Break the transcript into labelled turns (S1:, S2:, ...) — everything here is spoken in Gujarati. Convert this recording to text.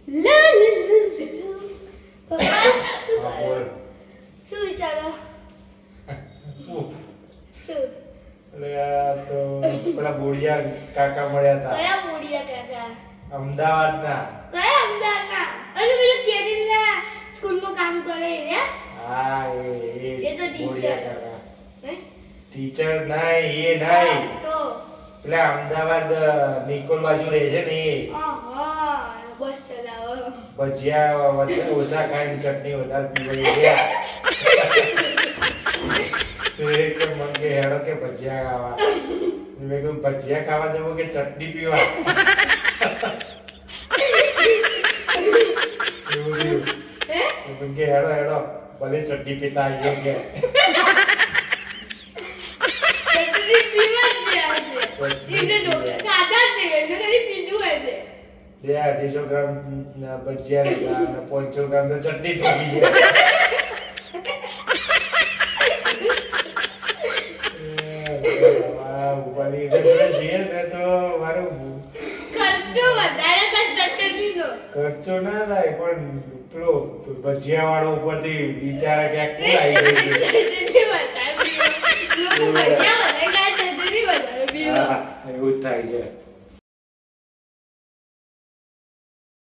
S1: લા લા પપ્પા શું વિચારો શું
S2: અરે આ તો પેલા બોડિયા કાકા મળ્યા હતા
S1: કયા બોડિયા કાકા
S2: અમદાવાદના
S1: કયા અમદાવાદના અરે પેલા કેરીના સ્કૂલમાં કામ કરે ને
S2: હા
S1: એ તો
S2: બોડિયા
S1: ટીચર
S2: કાકા
S1: હે
S2: ટીચર નહીં એ નહીં
S1: તો
S2: પેલા અમદાવાદ નિકોલ બાજુ રહે છે ને એ
S1: આહા બસ ચલાવો
S2: ભજીયા વધારે ઓછા ખાઈને ચટણી વધારે પીવાય ગયા તો એ કે મને કે હેડો કે ભજીયા ખાવા મેં કહ્યું ભજીયા ખાવા જવું કે ચટણી પીવા એવું થયું
S1: હે
S2: મેં કે હેડો હેડો ભલે ચટણી પીતા આવીએ કે
S1: ચટણી પીવા જ આજે એને ડોક્ટર ખાધા જ નહીં એને ખાલી પીધું હશે
S2: બે 250 ગ્રામ ભજીયા લીધા અને 500 ગ્રામ તો ચટણી પી ગયા ઉપાડી જઈએ ને તો મારું
S1: ખર્ચો વધારે થાય ચટણીનો
S2: ખર્ચો ના થાય પણ પેલો ભજીયા વાળો ઉપરથી વિચારે કે આ કોણ આવી ગયું છે
S1: ચટણી વધારે